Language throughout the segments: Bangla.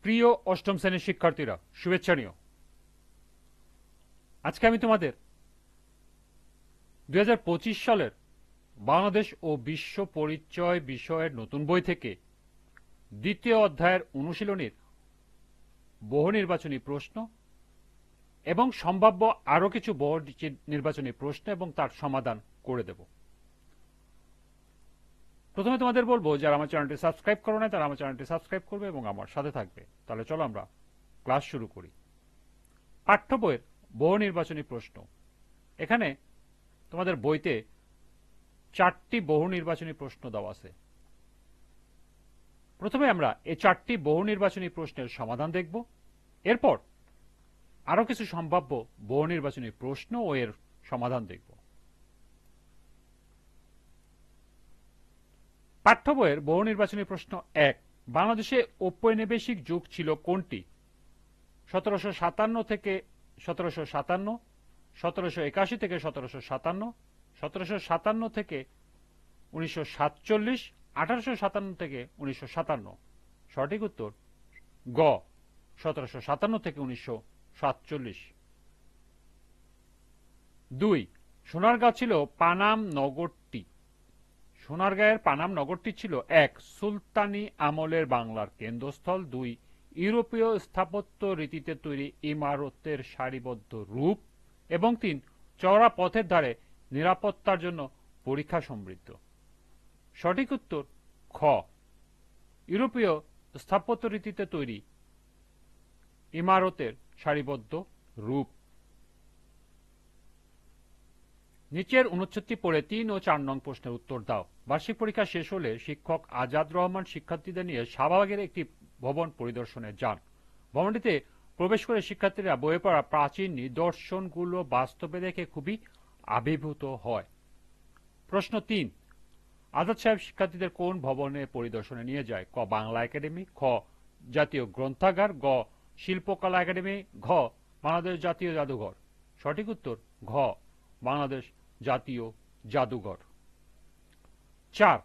প্রিয় অষ্টম শ্রেণীর শিক্ষার্থীরা, শুভেচ্ছা নিও। আজকে আমি তোমাদের 2025 সালের বাংলাদেশ ও বিশ্ব পরিচয় বিষয়ের নতুন বই থেকে দ্বিতীয় অধ্যায়ের অনুশীলনীর বহু নির্বাচনী প্রশ্ন এবং সম্ভাব্য আরও কিছু বহু নির্বাচনী প্রশ্ন এবং তার সমাধান করে দেব। প্রথমে তোমাদের বলবো, যারা আমার চ্যানেলটি সাবস্ক্রাইব করো না তারা আমার চ্যানেলটি সাবস্ক্রাইব করবে এবং আমার সাথে থাকবে। তাহলে চলো আমরা ক্লাস শুরু করি। পাঠ্য বইয়ের বহু নির্বাচনী প্রশ্ন। এখানে তোমাদের বইতে 4টি বহু নির্বাচনী প্রশ্ন দেওয়া আছে। প্রথমে আমরা এই 4টি বহু নির্বাচনী প্রশ্নের সমাধান দেখব, এরপর আরো কিছু সম্ভাব্য বহু নির্বাচনী প্রশ্ন ও এর সমাধান দেখব। পাঠ্য বইয়ের বহু নির্বাচনী প্রশ্ন 1, বাংলাদেশে ঔপনিবেশিক যুগ ছিল কোনটি? 1757 থেকে 1757, 1781 থেকে 1757, 1757 থেকে 1947, 1857 থেকে 1957। সঠিক উত্তর গ, 1757 থেকে 1947। 2, সোনারগাঁও ছিল পানাম নগরটি। সোনারগাঁয়ের পানাম নগরটি ছিল 1, সুলতানি আমলের বাংলার কেন্দ্রস্থল, 2, ইউরোপীয় স্থাপত্য রীতিতে তৈরি ইমারতের সারিবদ্ধ রূপ, এবং 3, চওড়া পথের ধারে নিরাপত্তার জন্য পরীক্ষা সমৃদ্ধ। সঠিক উত্তর খ, ইউরোপীয় স্থাপত্য রীতিতে তৈরি ইমারতের সারিবদ্ধ রূপ। নিচের অনুচ্ছেদটি পড়ে 3 ও 4 নং প্রশ্নের উত্তর দাও। বার্ষিক পরীক্ষা শেষ হলে শিক্ষক আজাদ রহমান শিক্ষার্থীদের নিয়ে শাহবাগের একটি ভবন পরিদর্শনে যান। ভবনটিতে প্রবেশ করে শিক্ষার্থীরা বইয়ে পড়া প্রাচীন নিদর্শনগুলো বাস্তবে দেখে খুবই আবির্ভূত হয়। প্রশ্ন 3, আজাদ সাহেব শিক্ষার্থীদের কোন ভবনে পরিদর্শনে নিয়ে যায়? ক, বাংলা একাডেমি, খ, জাতীয় গ্রন্থাগার, গ, শিল্পকলা একাডেমি, ঘ, বাংলাদেশ জাতীয় জাদুঘর। সঠিক উত্তর ঘ, বাংলাদেশ জাতীয় জাদুঘর। 4,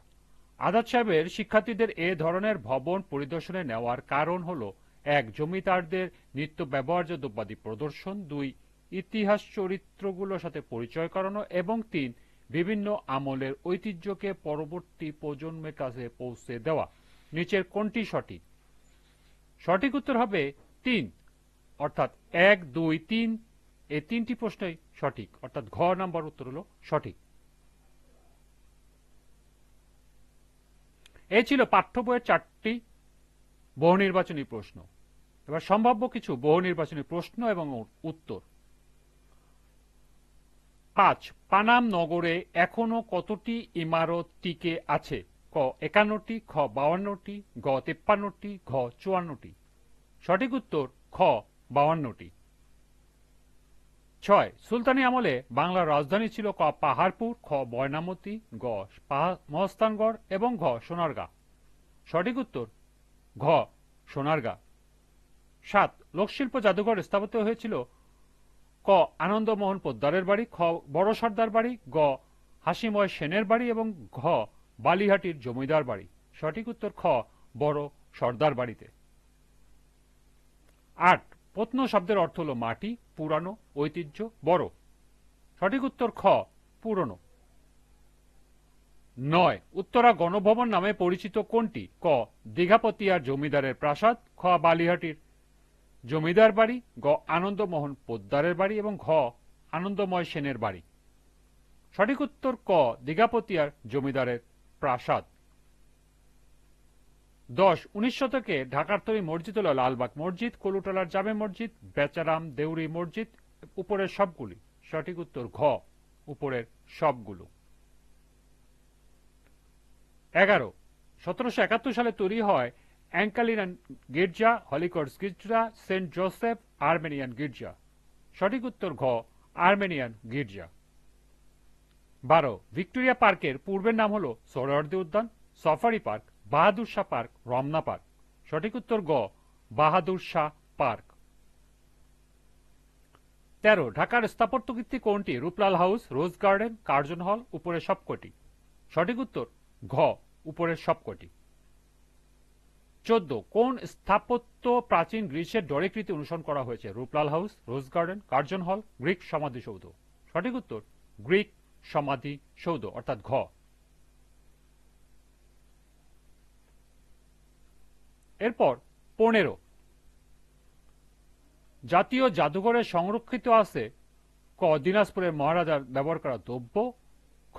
আজাদ সাহেবের শিক্ষার্থীদের এ ধরনের ভবন পরিদর্শনে নেওয়ার কারণ হল 1, জমিদারদের নিত্য ব্যবহার্য দ্রব্যাদি প্রদর্শন, 2, ইতিহাস চরিত্রগুলোর সাথে পরিচয় করানো, এবং 3, বিভিন্ন আমলের ঐতিহ্যকে পরবর্তী প্রজন্মের কাছে পৌঁছে দেওয়া। নিচের কোনটি সঠিক? সঠিক উত্তর হবে 3, অর্থাৎ 1, 2, 3, এই 3টি প্রশ্নই সঠিক, অর্থাৎ ঘ নাম্বার উত্তর হলো সঠিক। এই ছিল পাঠ্য বইয়ের 4টি বহু নির্বাচনী প্রশ্ন। এবার সম্ভাব্য কিছু বহু নির্বাচনী প্রশ্ন এবং উত্তর। 5, পানাম নগরে এখনো কতটি ইমারত টিকে আছে? ক, 51টি, খ, 52টি, গ, 53টি, ঘ, 54টি। সঠিক উত্তর খ, 52টি। 6, সুলতানি আমলে বাংলার রাজধানী ছিল ক, পাহাড়পুর, খ, ময়নামতি, গ, মহস্তানগড়, এবং ঘ, সোনারগাঁ। সঠিক উত্তর ঘ, সোনারগাঁ। 7, লোকশিল্প জাদুঘর স্থাপিত হয়েছিল ক, আনন্দমোহন পোদ্দারের বাড়ি, খ, বড় সর্দার বাড়ি, গ, হাসিময় সেনের বাড়ি, এবং ঘ, বালিহাটির জমিদার বাড়ি। সঠিক উত্তর খ, বড় সর্দার বাড়িতে। 8, প্রত্ন শব্দের অর্থ হল মাটি, পুরানো, ঐতিহ্য, বড়। সঠিক উত্তর খ, পুরনো। 9, উত্তরা গণভবন নামে পরিচিত কোনটি? ক, দীঘাপতিয়ার জমিদারের প্রাসাদ, খ, বালিহাটির জমিদার বাড়ি, গ, আনন্দমোহন পোদ্দারের বাড়ি, এবং ঘ, আনন্দময় সেনের বাড়ি। সঠিক উত্তর ক, দীঘাপতিয়ার জমিদারের প্রাসাদ। 10, 19 শতকে ঢাকার তৈরি মসজিদ হল লালবাগ মসজিদ, কলুটলার জামে মসজিদ, বেচারাম দেউরি মসজিদ, উপরের সবগুলি। সঠিক উত্তর ঘ, উপরের সবগুলো। 11, 1771 সালে তৈরি হয় অ্যাঙ্কালিনান গির্জা, হলিকর্স গির্জা, সেন্ট জোসেফ আর্মেনিয়ান গির্জা। সঠিক উত্তর ঘ, আর্মেনিয়ান গির্জা। 12, ভিক্টোরিয়া পার্কের পূর্বের নাম হল সোহরাওয়ার্দী উদ্যান, safari park, Bahadur Shah park, Ramna park. সঠিক উত্তর গ, বাহাদুর শাহ পার্ক। 13, ঢাকার স্থাপত্য কীর্তি কোনটি? রূপলাল হাউস, রোজ গার্ডেন, কার্জন হল, উপরের সবকটি। সঠিক উত্তর ঘ, উপরের সবকটি। 14 কোন স্থাপত্য প্রাচীন গ্রিসের ডোরিকৃতি অনুসরণ করা হয়েছে? রূপলাল হাউস, রোজ গার্ডেন, কার্জন হল, গ্রিক সমাধিসৌধ। সঠিক উত্তর গ্রিক সমাধিসৌধ অর্থাৎ ঘ। এরপর 15 জাতীয় জাদুঘরে সংরক্ষিত আছে ক দিনাজপুরের মহারাজার ব্যবহার করা দ্রব্য, খ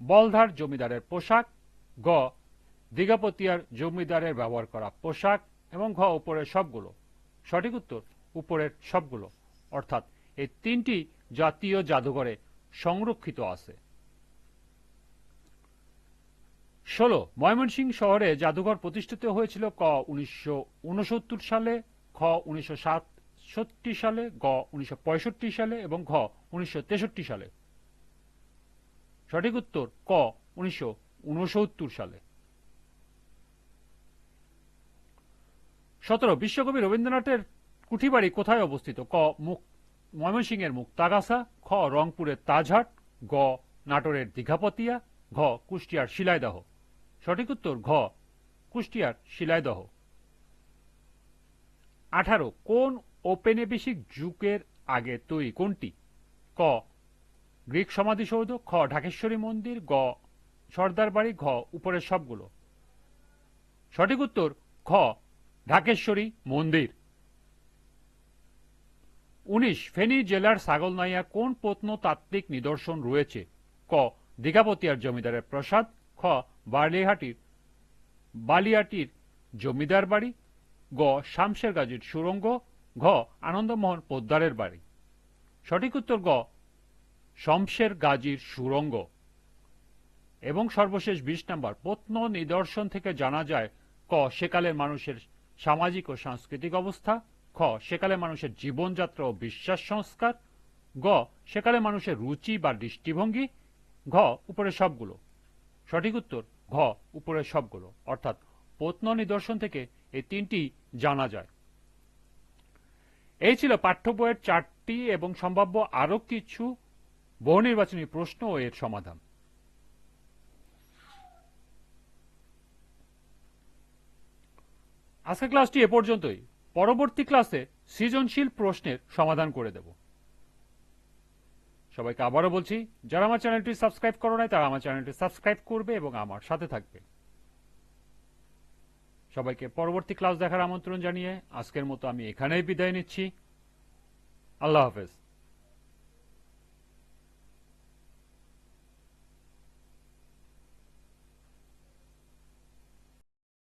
বলধার জমিদারের পোশাক, গ দিঘাপতিয়ার জমিদারের ব্যবহার করা পোশাক এবং ঘ উপরের সবগুলো। সঠিক উত্তর উপরের সবগুলো অর্থাৎ এই তিনটি জাতীয় জাদুঘরে সংরক্ষিত আছে। 16 ময়মনসিংহ শহরে জাদুঘর প্রতিষ্ঠিত হয়েছিল ক 1969 সালে, খ 1967 সালে, গ 1965 সালে এবং ঘ 1963 সালে। সঠিক উত্তর ক 1969 সালে। 17 বিশ্বকবি রবীন্দ্রনাথের কুঠিবাড়ি কোথায় অবস্থিত? ক ময়মনসিংহের মুক্তাগাছা, খ রংপুরের তাজহাট, গ নাটোরের দীঘাপতিয়া, ঘ কুষ্টিয়ার শিলাইদহ। সঠিক উত্তর ঘ কুষ্টিয়ার শিলাইদহ। 18 কোন ঔপনিবেশিক যুগের আগে তৈরি? কোনটি? ক গ্রিক সমাধিসৌধ, খ ঢাকেশ্বরী মন্দির, গ সর্দার বাড়ি, ঘ উপরের সবগুলো। সঠিক উত্তর খ ঢাকেশ্বরী মন্দির। 19 ফেনী জেলার ছাগলনাইয়া কোন প্রত্নতাত্ত্বিক নিদর্শন রয়েছে? ক দীঘাপতিয়ার জমিদারের প্রাসাদ, খ বালিয়াটির জমিদার বাড়ি, গ শামশের গাজীর সুড়ঙ্গ, ঘ আনন্দমোহন পোদ্দারের বাড়ি। সঠিক উত্তর গ শামশের গাজীর সুড়ঙ্গ। এবং সর্বশেষ 20 নম্বর প্রত্ন নিদর্শন থেকে জানা যায় ক সেকালের মানুষের সামাজিক ও সাংস্কৃতিক অবস্থা, খ সেকালের মানুষের জীবনযাত্রা ও বিশ্বাস সংস্কার, গ সেকালের মানুষের রুচি বা দৃষ্টিভঙ্গি, ঘ উপরের সবগুলো। সঠিক উত্তর ঘ উপরের সবগুলো অর্থাৎ প্রত্ন নিদর্শন থেকে এই তিনটি জানা যায়। এই ছিল পাঠ্য বইয়ের 4টি এবং সম্ভাব্য আরো কিছু বহু নির্বাচনী প্রশ্ন ও এর সমাধান। আজকের ক্লাসটি এ পর্যন্তই। পরবর্তী ক্লাসে সৃজনশীল প্রশ্নের সমাধান করে দেব। সবাইকে আবারও বলছি, যারা আমার চ্যানেলটি সাবস্ক্রাইব করো নাই তারা আমার চ্যানেলটি সাবস্ক্রাইব করবে এবং আমার সাথে থাকবে। সবাইকে পরবর্তী ক্লাস দেখার আমন্ত্রণ জানিয়ে আজকের মতো আমি এখানেই বিদায় নিচ্ছি। আল্লাহ হাফেজ।